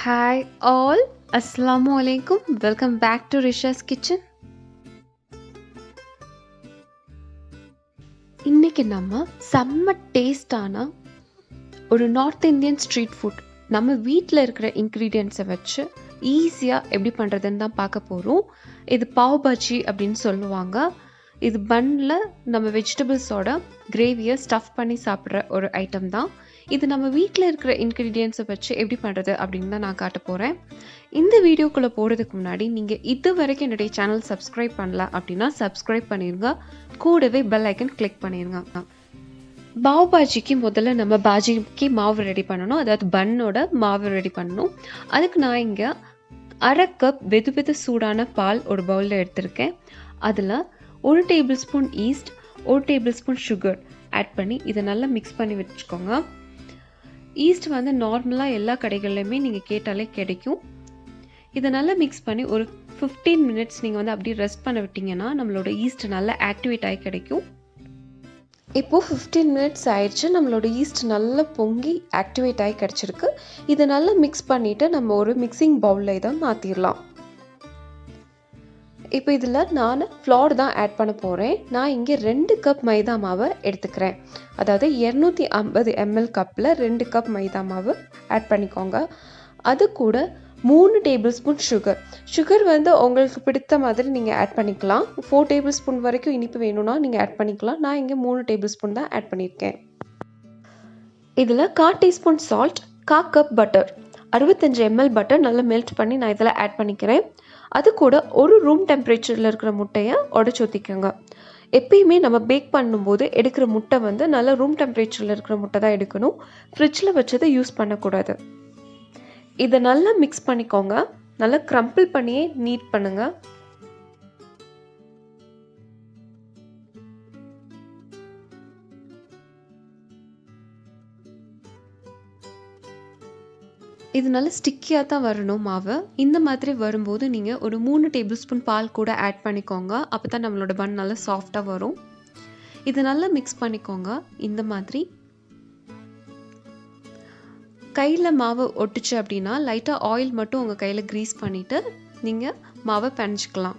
Hi all, Assalamu alaikum. Welcome back to rishaaskitchen. இன்னைக்கு நம்ம செம்ம டேஸ்டான ஒரு நார்த் இந்தியன் ஸ்ட்ரீட் ஃபுட் நம்ம வீட்டில் இருக்கிற இன்க்ரீடியன்ஸை வச்சு ஈஸியாக எப்படி பண்ணுறதுன்னு தான் பார்க்க போகிறோம். இது pavbhaji அப்படின்னு சொல்லுவாங்க. இது பன்னில் நம்ம வெஜிடபிள்ஸோட கிரேவியை ஸ்டஃப் பண்ணி சாப்பிட்ற ஒரு ஐட்டம் தான். இது நம்ம வீட்டில் இருக்கிற இன்க்ரீடியன்ஸை வச்சு எப்படி பண்ணுறது அப்படின்னு தான் நான் காட்ட போகிறேன். இந்த வீடியோக்குள்ளே போகிறதுக்கு முன்னாடி நீங்கள் இது வரைக்கும் என்னுடைய சேனல் சப்ஸ்கிரைப் பண்ணல அப்படின்னா சப்ஸ்கிரைப் பண்ணிடுங்க. கூடவே பெல் ஐக்கன் கிளிக் பண்ணிடுங்க. பாவ்பாஜிக்கு முதல்ல நம்ம பாஜிக்கு மாவு ரெடி பண்ணணும், அதாவது பன்னோட மாவு ரெடி பண்ணணும். அதுக்கு நான் இங்கே 1/2 கப் வெது வெது சூடான பால் ஒரு பவுலில் எடுத்திருக்கேன். அதில் 1 table spoon yeast, 1 table spoon sugar add பண்ணி இதை நல்லா மிக்ஸ் பண்ணி வச்சுக்கோங்க. ஈஸ்ட் வந்து நார்மலாக எல்லா கடைகள்லையுமே நீங்கள் கேட்டாலே கிடைக்கும். இதை நல்லா மிக்ஸ் பண்ணி ஒரு 15 மினிட்ஸ் நீங்கள் வந்து அப்படியே ரெஸ்ட் பண்ண விட்டிங்கன்னா நம்மளோட ஈஸ்ட் நல்லா ஆக்டிவேட் ஆகி கிடைக்கும். இப்போது 15 மினிட்ஸ் ஆயிடுச்சு. நம்மளோட ஈஸ்ட் நல்லா பொங்கி ஆக்டிவேட் ஆகி கிடச்சிருக்கு. இதை நல்லா மிக்ஸ் பண்ணிவிட்டு நம்ம ஒரு மிக்சிங் பவுலில் இதை மாற்றிடலாம். இப்போ இதில் நான் ஃப்ளார் தான் ஆட் பண்ண போகிறேன். நான் இங்கே 2 கப் மைதா மாவை எடுத்துக்கிறேன். அதாவது 250 ml கப்பில் 2 கப் மைதா மாவு ஆட் பண்ணிக்கோங்க. அது கூட 3 டேபிள் ஸ்பூன் சுகர் வந்து உங்களுக்கு பிடித்த மாதிரி நீங்கள் ஆட் பண்ணிக்கலாம். 4 டேபிள் ஸ்பூன் வரைக்கும் இனிப்பு வேணும்னா நீங்கள் ஆட் பண்ணிக்கலாம். நான் இங்கே 3 டேபிள் ஸ்பூன் தான் ஆட் பண்ணியிருக்கேன். இதில் 1/4 teaspoon salt, 1/4 cup butter, 65 ml butter நல்லா மெல்ட் பண்ணி நான் இதில் ஆட் பண்ணிக்கிறேன். அது கூட ஒரு ரூம் டெம்பரேச்சரில் இருக்கிற முட்டையை உடச்சி ஊற்றிக்கோங்க. எப்பயுமே நம்ம பேக் பண்ணும்போது எடுக்கிற முட்டை வந்து நல்லா ரூம் டெம்பரேச்சரில் இருக்கிற முட்டை தான் எடுக்கணும். ஃப்ரிட்ஜில் வச்சதை யூஸ் பண்ணக்கூடாது. இதை நல்லா மிக்ஸ் பண்ணிக்கோங்க. நல்லா க்ரம்பிள் பண்ணியே நீட் பண்ணுங்கள். இது நல்லா ஸ்டிக்கியாக தான் வரணும் மாவு. இந்த மாதிரி வரும்போது நீங்கள் ஒரு 3 டேபிள் ஸ்பூன் பால் கூட ஆட் பண்ணிக்கோங்க. அப்போ தான் நம்மளோட பன் நல்லா சாஃப்டாக வரும். இது நல்லா மிக்ஸ் பண்ணிக்கோங்க. இந்த மாதிரி கையில் மாவு ஒட்டுச்சு அப்படின்னா லைட்டாக ஆயில் மட்டும் உங்கள் கையில் க்ரீஸ் பண்ணிவிட்டு நீங்கள் மாவை பிணைச்சிக்கலாம்.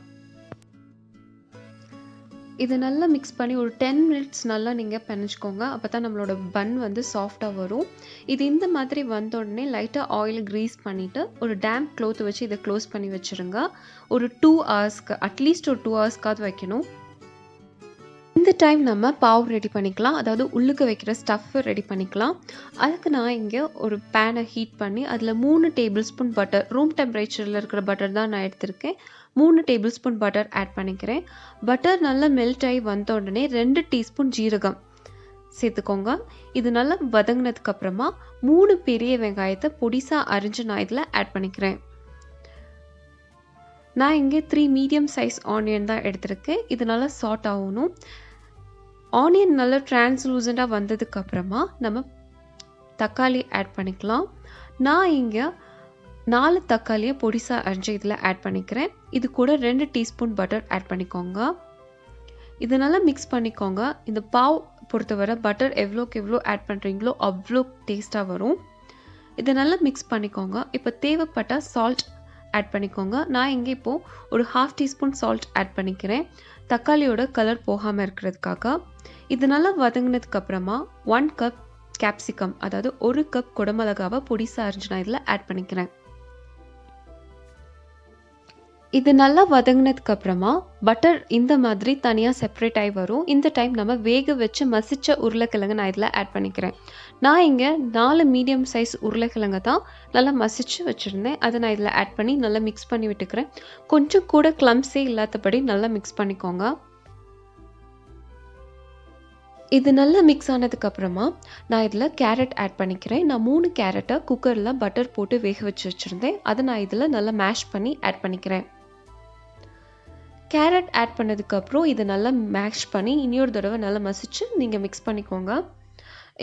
இதை நல்லா மிக்ஸ் பண்ணி ஒரு 10 மினிட்ஸ் நல்லா நீங்கள் பிணைச்சிக்கோங்க. அப்போ தான் நம்மளோட பன் வந்து சாஃப்டாக வரும். இது இந்த மாதிரி வந்த உடனே லைட்டாக ஆயில் க்ரீஸ் பண்ணிவிட்டு ஒரு டேம்ப் க்ளோத் வச்சு இதை க்ளோஸ் பண்ணி வச்சுருங்க. ஒரு 2 ஹவர்ஸ்க்கு அட்லீஸ்ட் ஒரு 2 ஹவர்ஸ்க்காவது வைக்கணும். இந்த டைம் நம்ம பாவ் ரெடி பண்ணிக்கலாம், அதாவது உள்ளுக்கு வைக்கிற ஸ்டஃப் ரெடி பண்ணிக்கலாம். அதுக்கு நான் இங்கே ஒரு பேனை ஹீட் பண்ணி அதில் 3 டேபிள் ஸ்பூன் பட்டர், ரூம் டெம்பரேச்சரில் இருக்கிற பட்டர் தான் நான் எடுத்திருக்கேன். 3 டேபிள் ஸ்பூன் பட்டர் ஆட் பண்ணிக்கிறேன். பட்டர் நல்லா மெல்ட் ஆகி வந்த உடனே 2 டீஸ்பூன் ஜீரகம் சேர்த்துக்கோங்க. இது நல்லா வதங்கினதுக்கு அப்புறமா 3 பெரிய வெங்காயத்தை பொடிசாக அரிஞ்சு நான் இதில் ஆட் பண்ணிக்கிறேன். நான் இங்கே 3 மீடியம் சைஸ் ஆனியன் தான் எடுத்திருக்கேன். இது நல்லா சாட் ஆகணும். ஆனியன் நல்லா டிரான்ஸ்லூசண்டாக வந்ததுக்கு அப்புறமா நம்ம தக்காளி ஆட் பண்ணிக்கலாம். நான் இங்கே 4 தக்காளியை பொடிசாக அரிஞ்சு இதில் ஆட் பண்ணிக்கிறேன். இது கூட 2 டீஸ்பூன் பட்டர் ஆட் பண்ணிக்கோங்க. இது நல்லா மிக்ஸ் பண்ணிக்கோங்க. இந்த பாவ் பொறுத்தவரை பட்டர் எவ்வளோக்கு எவ்வளோ ஆட் பண்ணுறீங்களோ அவ்வளோ டேஸ்ட்டாக வரும். இதை நல்லா மிக்ஸ் பண்ணிக்கோங்க. இப்போ தேவைப்பட்ட சால்ட் ஆட் பண்ணிக்கோங்க. நான் இங்கே இப்போது ஒரு 1/2 டீஸ்பூன் சால்ட் ஆட் பண்ணிக்கிறேன், தக்காளியோட கலர் போகாமல் இருக்கிறதுக்காக. இது நல்லா வதங்கினதுக்கு அப்புறமா 1 கப் capsicum, அதாவது 1 கப் குடமிளகாவை பொடிசாக அரிஞ்சு நான் இதில் ஆட் பண்ணிக்கிறேன். இது நல்லா வதங்கினதுக்கு அப்புறமா பட்டர் இந்த மாதிரி தனியாக செப்பரேட் ஆகி வரும். இந்த டைம் நம்ம வேக வச்சு மசிச்ச உருளைக்கிழங்கு நான் இதில் ஆட் பண்ணிக்கிறேன். நான் இங்கே 4 மீடியம் சைஸ் உருளைக்கிழங்கு தான் நல்லா மசிச்சு வச்சுருந்தேன். அதை நான் இதில் ஆட் பண்ணி நல்லா மிக்ஸ் பண்ணி விட்டுக்கிறேன். கொஞ்சம் கூட கிளம்ஸே இல்லாதபடி நல்லா மிக்ஸ் பண்ணிக்கோங்க. இது நல்லா மிக்ஸ் ஆனதுக்கப்புறமா நான் இதில் கேரட் ஆட் பண்ணிக்கிறேன். நான் 3 கேரட்டை குக்கரில் பட்டர் போட்டு வேக வச்சு வச்சுருந்தேன். அதை நான் இதில் நல்லா மேஷ் பண்ணி ஆட் பண்ணிக்கிறேன். கேரட் ஆட் பண்ணதுக்கப்புறம் இதை நல்லா மேஷ் பண்ணி இன்னொரு தடவை நல்லா மசிச்சு நீங்கள் மிக்ஸ் பண்ணிக்கோங்க.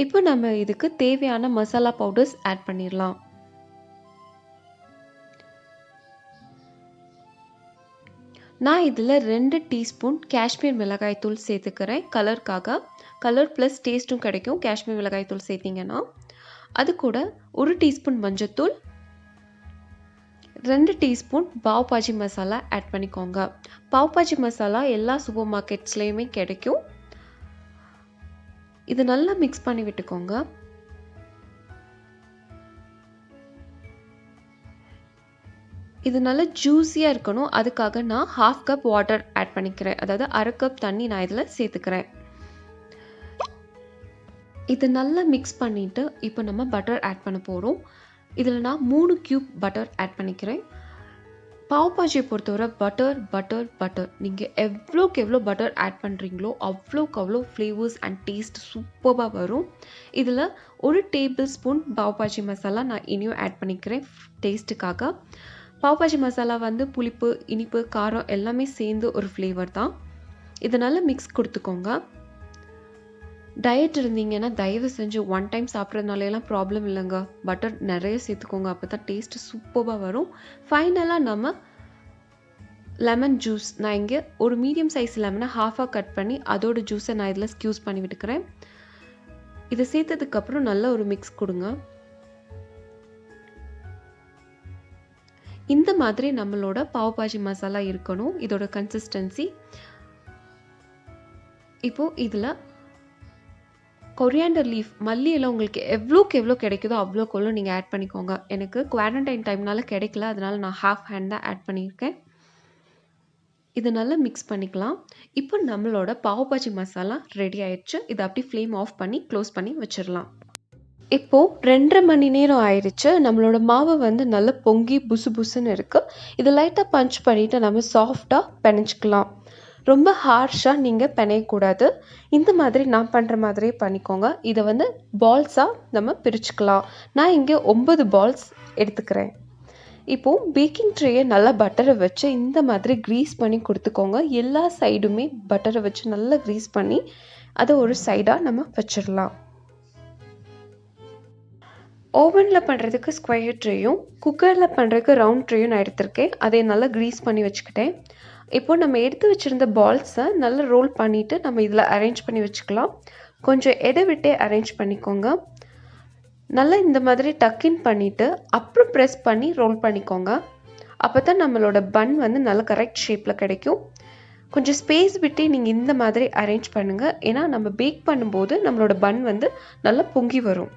இப்போ நம்ம இதுக்கு தேவையான மசாலா பவுடர்ஸ் ஆட் பண்ணிடலாம். நான் இதில் 2 டீஸ்பூன் காஷ்மீர் மிளகாய் தூள் சேர்த்துக்கிறேன். கலருக்காக, கலர் ப்ளஸ் டேஸ்ட்டும் கிடைக்கும் காஷ்மீர் மிளகாய் தூள் சேர்த்திங்கன்னா. அது கூட 1 டீஸ்பூன் மஞ்சத்தூள், 2 டீஸ்பூன் பாவ்பாஜி மசாலா ஆட் பண்ணிக்கோங்க. பாவ்பாஜி மசாலா எல்லா சூப்பர் மார்க்கெட்ஸ்லேயுமே கிடைக்கும். இது நல்லா மிக்ஸ் பண்ணி விட்டுக்கோங்க. இது நல்லா ஜூஸியாக இருக்கணும். அதுக்காக நான் 1/2 கப் வாட்டர் ஆட் பண்ணிக்கிறேன். அதாவது 1/2 கப் தண்ணி நான் இதில் சேர்த்துக்கிறேன். இது நல்லா மிக்ஸ் பண்ணிவிட்டு இப்போ நம்ம பட்டர் ஆட் பண்ண போகிறோம். இதில் நான் 3 கியூப் பட்டர் ஆட் பண்ணிக்கிறேன். பாவ்பாஜியை பொறுத்தவரை பட்டர் நீங்கள் எவ்வளோக்கு எவ்வளோ பட்டர் ஆட் பண்ணுறீங்களோ அவ்வளோக்கு அவ்வளோ ஃப்ளேவர்ஸ் அண்ட் டேஸ்ட் சூப்பராக வரும். இதில் 1 டேபிள் ஸ்பூன் பாவ்பாஜி மசாலா நான் இனியும் ஆட் பண்ணிக்கிறேன் டேஸ்ட்டுக்காக. பாவ்பாஜி மசாலா வந்து புளிப்பு, இனிப்பு, காரம் எல்லாமே சேர்ந்து ஒரு ஃப்ளேவர் தான். இதனால் மிக்ஸ் கொடுத்துக்கோங்க. டயட் இருந்தீங்கன்னா தயவு செஞ்சு 1 டைம் சாப்பிட்றதுனாலாம் ப்ராப்ளம் இல்லைங்க. பட்டர் நிறைய சேர்த்துக்கோங்க. அப்போ தான் டேஸ்ட்டு சூப்பராக வரும். ஃபைனலாக நம்ம லெமன் ஜூஸ், நான் இங்கே ஒரு மீடியம் சைஸ் லெமனை ஹாஃபாக கட் பண்ணி அதோட ஜூஸை நான் இதில் ஸ்க்யூஸ் பண்ணி விட்டுக்கிறேன். இதை சேர்த்ததுக்கப்புறம் நல்ல ஒரு மிக்ஸ் கொடுங்க. இந்த மாதிரி நம்மளோட பாவ்பாஜி மசாலா இருக்கணும். இதோட கன்சிஸ்டன்சி. இப்போது இதில் கொரியாண்டர் லீஃப், மல்லி எல்லாம் உங்களுக்கு எவ்வளோக்கு எவ்வளோ கிடைக்குதோ அவ்வளோக்கு எவ்வளோ நீங்கள் ஆட் பண்ணிக்கோங்க. எனக்கு குவாரண்டைன் டைம்னால கிடைக்கல, அதனால் நான் ஹாஃப் ஹேண்ட் தான் ஆட் பண்ணியிருக்கேன். இது நல்லா மிக்ஸ் பண்ணிக்கலாம். இப்போ நம்மளோட பாவ்பாஜி மசாலா ரெடி ஆயிடுச்சு. இதை அப்படி ஃப்ளேம் ஆஃப் பண்ணி க்ளோஸ் பண்ணி வச்சிடலாம். இப்போது 2.5 மணி நேரம் ஆயிடுச்சு. நம்மளோட மாவு வந்து நல்லா பொங்கி புசு புசுன்னு இருக்குது. இதை லைட்டாக பஞ்ச் பண்ணிவிட்டு நம்ம சாஃப்டாக பிணைஞ்சிக்கலாம். ரொம்ப ஹார்ஷாக நீங்கள் பிணையக்கூடாது. இந்த மாதிரி நான் பண்ணுற மாதிரியே பண்ணிக்கோங்க. இதை வந்து பால்ஸாக நம்ம பிரிச்சுக்கலாம். நான் இங்கே 9 பால்ஸ் எடுத்துக்கிறேன். இப்போது பேக்கிங் ட்ரேயை நல்லா பட்டரை வச்சு இந்த மாதிரி க்ரீஸ் பண்ணி கொடுத்துக்கோங்க. எல்லா சைடுமே பட்டரை வச்சு நல்லா க்ரீஸ் பண்ணி அதை ஒரு சைடாக நம்ம வச்சிடலாம். ஓவனில் பண்ணுறதுக்கு ஸ்கொயர் ட்ரேயும் குக்கரில் பண்ணுறதுக்கு ரவுண்ட் ட்ரேயும் நான் எடுத்திருக்கேன். அதை நல்லா க்ரீஸ் பண்ணி வச்சுக்கிட்டேன். இப்போது நம்ம எடுத்து வச்சுருந்த பால்ஸை நல்லா ரோல் பண்ணிவிட்டு நம்ம இதில் அரேஞ்ச் பண்ணி வச்சுக்கலாம். கொஞ்சம் எடை விட்டே அரேஞ்ச் பண்ணிக்கோங்க. நல்லா இந்த மாதிரி டக்கின் பண்ணிவிட்டு அப்புறம் ப்ரெஸ் பண்ணி ரோல் பண்ணிக்கோங்க. அப்போ தான் நம்மளோட பன் வந்து நல்லா கரெக்ட் ஷேப்பில் கிடைக்கும். கொஞ்சம் ஸ்பேஸ் விட்டு நீங்கள் இந்த மாதிரி அரேஞ்ச் பண்ணுங்கள். ஏன்னா நம்ம பேக் பண்ணும்போது நம்மளோட பன் வந்து நல்லா பொங்கி வரும்.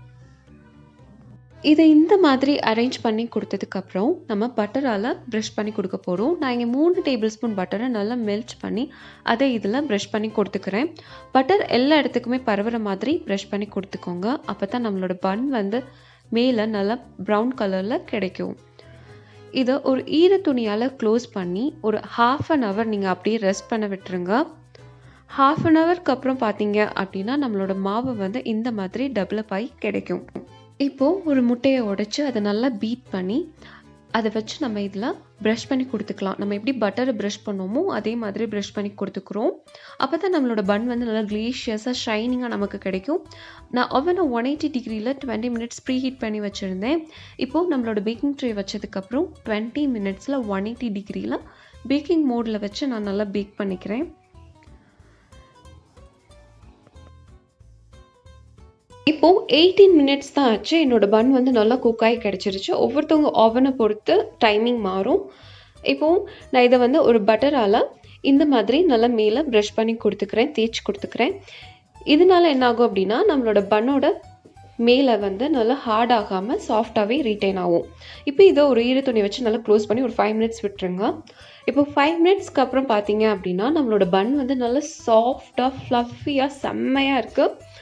இதை இந்த மாதிரி அரேஞ்ச் பண்ணி கொடுத்ததுக்கப்புறம் நம்ம பட்டரால் ப்ரஷ் பண்ணி கொடுக்க போகிறோம். நான் இங்கே 3 டேபிள் ஸ்பூன் பட்டரை நல்லா மெல்ட் பண்ணி அதை இதில் ப்ரஷ் பண்ணி கொடுத்துக்கிறேன். பட்டர் எல்லா இடத்துக்குமே பரவுற மாதிரி ப்ரஷ் பண்ணி கொடுத்துக்கோங்க. அப்போ தான் நம்மளோட பன் வந்து மேலே நல்லா ப்ரௌன் கலரில் கிடைக்கும். இதை ஒரு ஈர துணியால் க்ளோஸ் பண்ணி ஒரு 1/2 hour நீங்கள் அப்படியே ரெஸ்ட் பண்ண விட்டுருங்க. 1/2 hourக்கு அப்புறம் பார்த்தீங்க அப்படின்னா நம்மளோட மாவு வந்து இந்த மாதிரி டெவலப் ஆகி கிடைக்கும். இப்போது ஒரு முட்டையை உடைச்சி அதை நல்லா பீட் பண்ணி அதை வச்சு நம்ம இதில் ப்ரஷ் பண்ணி கொடுத்துக்கலாம். நம்ம எப்படி பட்டரை ப்ரஷ் பண்ணோமோ அதே மாதிரி ப்ரஷ் பண்ணி கொடுத்துக்குறோம். அப்போ தான் நம்மளோட பன் வந்து நல்லா க்ளேஷியஸாக ஷைனிங்காக நமக்கு கிடைக்கும். நான் ஓவனை 180 டிகிரியில் 20 மினிட்ஸ் ப்ரீ ஹீட் பண்ணி வச்சுருந்தேன். இப்போது நம்மளோட பேக்கிங் ட்ரே வச்சதுக்கப்புறம் 20 மினிட்ஸில் 180 டிகிரியில் பேக்கிங் மோடில் வச்சு நான் நல்லா பேக் பண்ணிக்கிறேன். இப்போது 18 மினிட்ஸ் தான் ஆச்சு. என்னோடய பன் வந்து நல்லா குக்காகி கிடச்சிருச்சு. ஒவ்வொருத்தவங்க ஓவனை பொறுத்து டைமிங் மாறும். இப்போது நான் இதை வந்து ஒரு பட்டரால் இந்த மாதிரி நல்லா மேலே ப்ரஷ் பண்ணி கொடுத்துக்கிறேன், தேய்ச்சி கொடுத்துக்கிறேன். இதனால என்ன ஆகும் அப்படின்னா நம்மளோட பன்னோட மேலே வந்து நல்லா ஹார்ட் ஆகாமல் சாஃப்டாகவே ரீட்டைன் ஆகும். இப்போ இதை ஒரு ஈர துணி வச்சு நல்லா க்ளோஸ் பண்ணி ஒரு 5 மினிட்ஸ் விட்டுருங்க. இப்போ 5 மினிட்ஸ்க்கு அப்புறம் பார்த்தீங்க அப்படின்னா நம்மளோட பன் வந்து நல்லா சாஃப்டாக ஃப்ளஃபியாக செம்மையாக இருக்குது.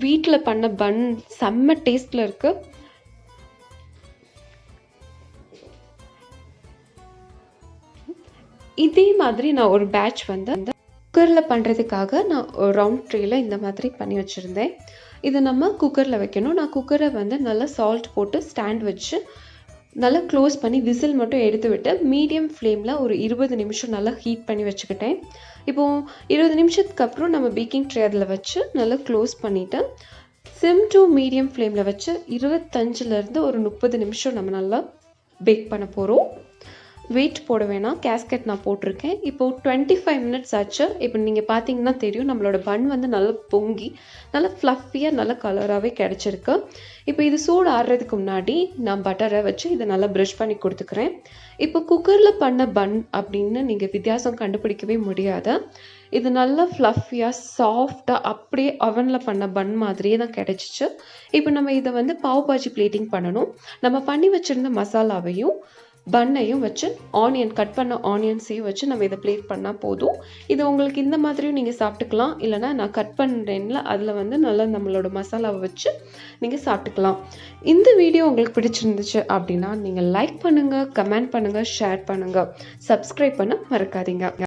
வீட்டில் பண்ண பன் செம்ம டேஸ்ட்டில் இருக்குது. இதே மாதிரி நான் ஒரு பேட்ச் வந்து அந்த குக்கரில் பண்ணுறதுக்காக நான் ஒரு ரவுண்ட் ட்ரேயில் இந்த மாதிரி பண்ணி வச்சுருந்தேன். இதை நம்ம குக்கரில் வைக்கணும். நான் குக்கரை வந்து நல்லா சால்ட் போட்டு ஸ்டாண்ட் வச்சு நல்லா க்ளோஸ் பண்ணி விசில் மட்டும் எடுத்து விட்டு மீடியம் ஃப்ளேமில் ஒரு 20 நிமிஷம் நல்லா ஹீட் பண்ணி வச்சுக்கிட்டேன். இப்போது 20 நிமிஷத்துக்கு அப்புறம் நம்ம பேக்கிங் ட்ரே அதில் வச்சு நல்லா க்ளோஸ் பண்ணிவிட்டு சிம் டு மீடியம் ஃப்ளேமில் வச்சு 25லேருந்து ஒரு 30 நிமிஷம் நம்ம நல்லா பேக் பண்ண போகிறோம். வெயிட் போட வேணாம், கேஸ்கெட் நான் போட்டிருக்கேன். இப்போ 25 மினிட்ஸ் ஆச்சு. இப்போ நீங்கள் பார்த்தீங்கன்னா தெரியும் நம்மளோட பன் வந்து நல்லா பொங்கி நல்லா ஃப்ளஃபியாக நல்ல கலராகவே கிடச்சிருக்கு. இப்போ இது சூடு ஆறுறதுக்கு முன்னாடி நான் பட்டரை வச்சு இதை நல்லா ப்ரஷ் பண்ணி கொடுத்துக்கிறேன். இப்போ குக்கரில் பண்ண பன் அப்படின்னு நீங்கள் வித்தியாசம் கண்டுபிடிக்கவே முடியாது. இது நல்லா ஃப்ளஃபியாக சாஃப்டாக அப்படியே அவனில் பண்ண பன் மாதிரியே தான் கிடச்சிச்சு. இப்போ நம்ம இதை வந்து பாவ்பாஜி பிளேட்டிங் பண்ணணும். நம்ம பண்ணி வச்சுருந்த மசாலாவையும் பன்னையும் வச்சு கட் பண்ண ஆனியன்ஸையும் வச்சு நம்ம இதை பிளேட் பண்ணால் போதும். இது உங்களுக்கு இந்த மாதிரியும் நீங்கள் சாப்பிட்டுக்கலாம், இல்லைனா நான் கட் பண்ணுறேன்ல அதில் வந்து நல்லா நம்மளோட மசாலாவை வச்சு நீங்கள் சாப்பிட்டுக்கலாம். இந்த வீடியோ உங்களுக்கு பிடிச்சிருந்துச்சு அப்படின்னா நீங்கள் லைக் பண்ணுங்கள், கமெண்ட் பண்ணுங்கள், ஷேர் பண்ணுங்கள், சப்ஸ்கிரைப் பண்ண மறக்காதீங்க.